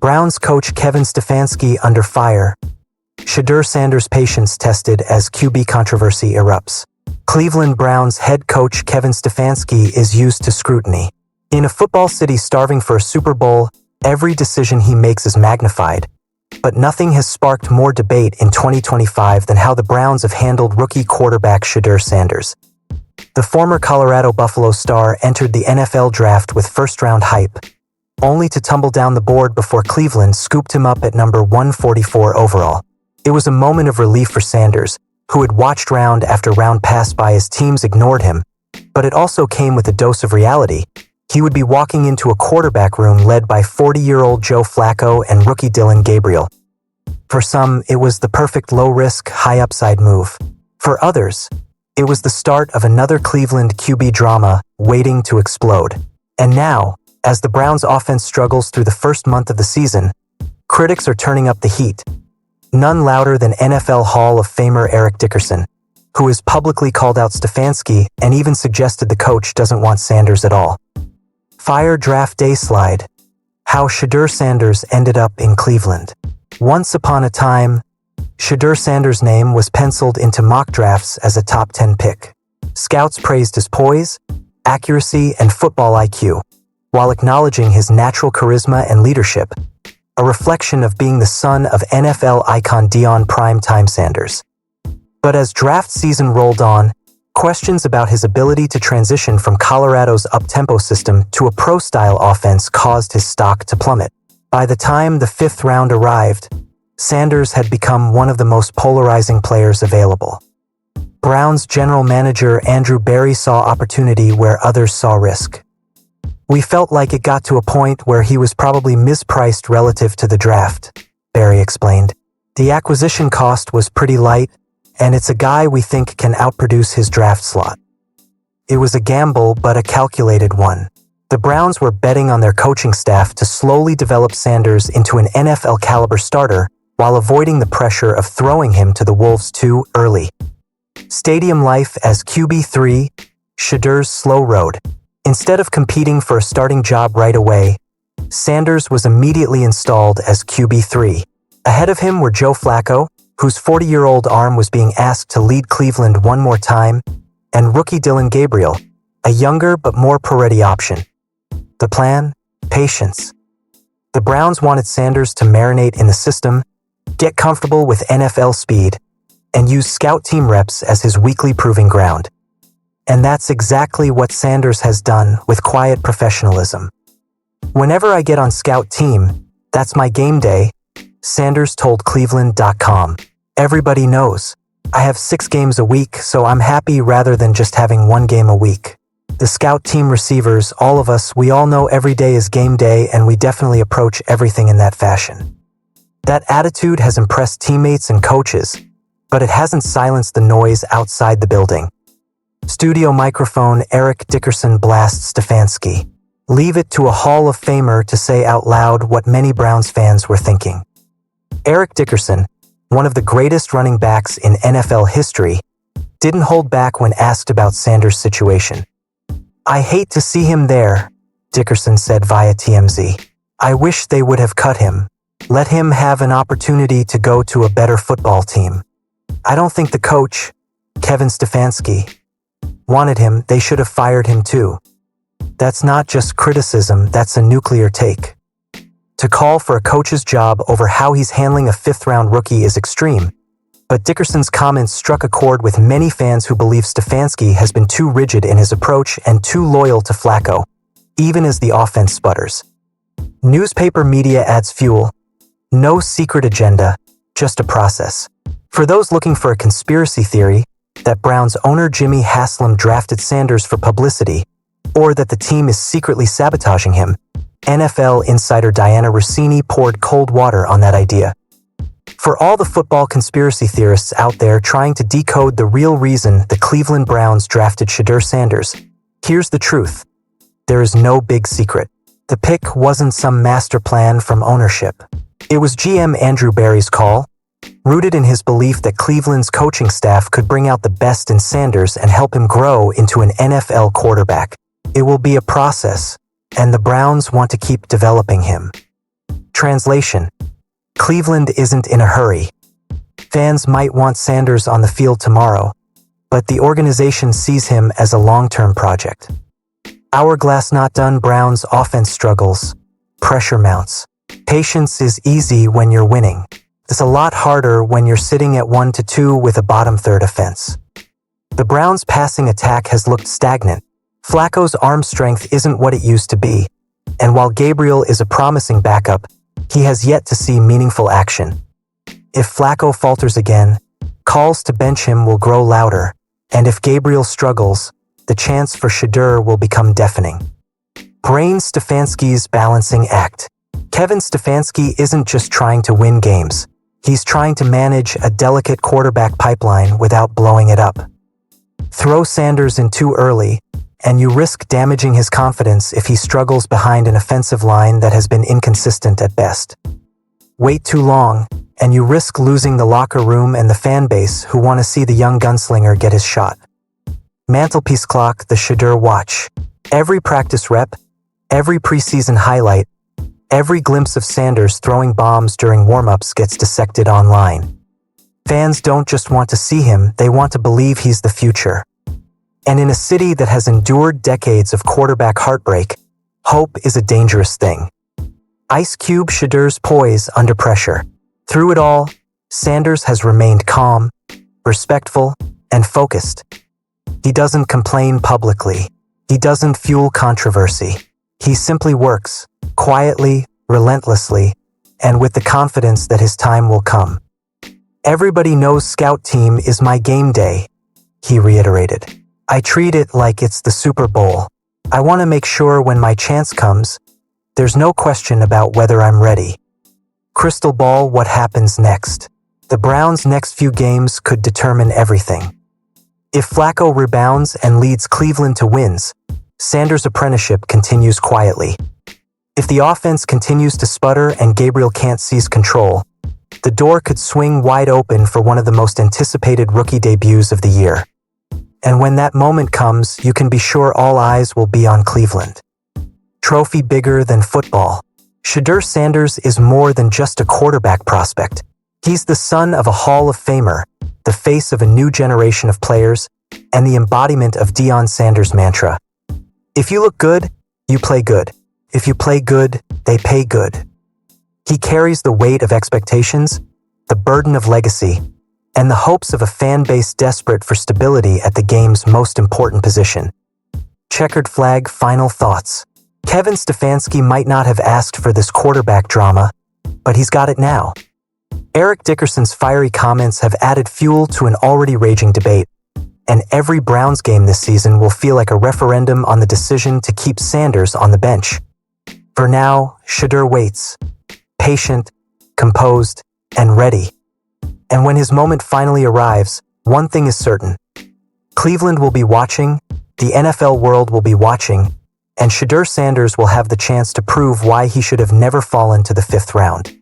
Browns coach Kevin Stefanski under fire. Shedeur Sanders' patience tested as QB controversy erupts. Cleveland Browns head coach Kevin Stefanski is used to scrutiny. In a football city starving for a Super Bowl, every decision he makes is magnified. But nothing has sparked more debate in 2025 than how the Browns have handled rookie quarterback Shedeur Sanders. The former Colorado Buffalo star entered the NFL draft with first-round hype, only to tumble down the board before Cleveland scooped him up at number 144 overall. It was a moment of relief for Sanders, who had watched round after round pass by as teams ignored him, but it also came with a dose of reality. He would be walking into a quarterback room led by 40-year-old Joe Flacco and rookie Dillon Gabriel. For some, it was the perfect low-risk, high-upside move. For others, it was the start of another Cleveland QB drama waiting to explode. And now, as the Browns' offense struggles through the first month of the season, critics are turning up the heat. None louder than NFL Hall of Famer Eric Dickerson, who has publicly called out Stefanski and even suggested the coach doesn't want Sanders at all. Fire draft day slide. How Shedeur Sanders ended up in Cleveland. Once upon a time, Shedeur Sanders' name was penciled into mock drafts as a top 10 pick. Scouts praised his poise, accuracy, and football IQ, while acknowledging his natural charisma and leadership, a reflection of being the son of NFL icon Deion "Primetime" Sanders. But as draft season rolled on, questions about his ability to transition from Colorado's up-tempo system to a pro-style offense caused his stock to plummet. By the time the fifth round arrived, Sanders had become one of the most polarizing players available. Browns general manager Andrew Berry saw opportunity where others saw risk. "We felt like it got to a point where he was probably mispriced relative to the draft," Berry explained. "The acquisition cost was pretty light, and it's a guy we think can outproduce his draft slot." It was a gamble, but a calculated one. The Browns were betting on their coaching staff to slowly develop Sanders into an NFL-caliber starter while avoiding the pressure of throwing him to the Wolves too early. Stadium life as QB3, Shedeur's slow road. Instead of competing for a starting job right away, Sanders was immediately installed as QB3. Ahead of him were Joe Flacco, whose 40-year-old arm was being asked to lead Cleveland one more time, and rookie Dillon Gabriel, a younger but more pro-ready option. The plan? Patience. The Browns wanted Sanders to marinate in the system, get comfortable with NFL speed, and use scout team reps as his weekly proving ground. And that's exactly what Sanders has done with quiet professionalism. "Whenever I get on scout team, that's my game day," Sanders told Cleveland.com. "Everybody knows. I have 6 games a week, so I'm happy rather than just having 1 game a week. The scout team receivers, all of us, we all know every day is game day, and we definitely approach everything in that fashion." That attitude has impressed teammates and coaches, but it hasn't silenced the noise outside the building. Studio microphone Eric Dickerson blasts Stefanski. Leave it to a Hall of Famer to say out loud what many Browns fans were thinking. Eric Dickerson, one of the greatest running backs in NFL history, didn't hold back when asked about Sanders' situation. "I hate to see him there," Dickerson said via TMZ. "I wish they would have cut him. Let him have an opportunity to go to a better football team. I don't think the coach, Kevin Stefanski, wanted him. They should have fired him too." That's not just criticism, that's a nuclear take. To call for a coach's job over how he's handling a fifth-round rookie is extreme, but Dickerson's comments struck a chord with many fans who believe Stefanski has been too rigid in his approach and too loyal to Flacco, even as the offense sputters. Newspaper media adds fuel. No secret agenda, just a process. For those looking for a conspiracy theory, that Browns owner Jimmy Haslam drafted Sanders for publicity, or that the team is secretly sabotaging him, NFL insider Diana Rossini poured cold water on that idea. For all the football conspiracy theorists out there trying to decode the real reason the Cleveland Browns drafted Shedeur Sanders, here's the truth. There is no big secret. The pick wasn't some master plan from ownership. It was GM Andrew Berry's call, rooted in his belief that Cleveland's coaching staff could bring out the best in Sanders and help him grow into an NFL quarterback. It will be a process, and the Browns want to keep developing him. Translation: Cleveland isn't in a hurry. Fans might want Sanders on the field tomorrow, but the organization sees him as a long-term project. Hourglass not done. Browns offense struggles. Pressure mounts. Patience is easy when you're winning. It's a lot harder when you're sitting at 1-2 with a bottom third offense. The Browns' passing attack has looked stagnant. Flacco's arm strength isn't what it used to be, and while Gabriel is a promising backup, he has yet to see meaningful action. If Flacco falters again, calls to bench him will grow louder, and if Gabriel struggles, the chance for Shedeur will become deafening. Brain Stefanski's balancing act. Kevin Stefanski isn't just trying to win games. He's trying to manage a delicate quarterback pipeline without blowing it up. Throw Sanders in too early, and you risk damaging his confidence if he struggles behind an offensive line that has been inconsistent at best. Wait too long, and you risk losing the locker room and the fan base who want to see the young gunslinger get his shot. Mantelpiece clock. The Shedeur watch. Every practice rep, every preseason highlight, every glimpse of Sanders throwing bombs during warm-ups gets dissected online. Fans don't just want to see him, they want to believe he's the future. And in a city that has endured decades of quarterback heartbreak, hope is a dangerous thing. Ice Cube. Shedeur's poise under pressure. Through it all, Sanders has remained calm, respectful, and focused. He doesn't complain publicly. He doesn't fuel controversy. He simply works, quietly, relentlessly, and with the confidence that his time will come. Everybody knows scout team is my game day, he reiterated. I treat it like it's the Super Bowl. I want to make sure when my chance comes, there's no question about whether I'm ready. Crystal ball. What happens next? The Browns' next few games could determine everything. If Flacco rebounds and leads Cleveland to wins, Sanders' apprenticeship continues quietly. If the offense continues to sputter and Gabriel can't seize control, the door could swing wide open for one of the most anticipated rookie debuts of the year. And when that moment comes, you can be sure all eyes will be on Cleveland. Trophy bigger than football. Shedeur Sanders is more than just a quarterback prospect. He's the son of a Hall of Famer, the face of a new generation of players, and the embodiment of Deion Sanders' mantra. If you look good, you play good. If you play good, they pay good. He carries the weight of expectations, the burden of legacy, and the hopes of a fan base desperate for stability at the game's most important position. Checkered flag. Final thoughts. Kevin Stefanski might not have asked for this quarterback drama, but he's got it now. Eric Dickerson's fiery comments have added fuel to an already raging debate, and every Browns game this season will feel like a referendum on the decision to keep Sanders on the bench. For now, Shedeur waits, patient, composed, and ready. And when his moment finally arrives, one thing is certain. Cleveland will be watching, the NFL world will be watching, and Shedeur Sanders will have the chance to prove why he should have never fallen to the 5th round.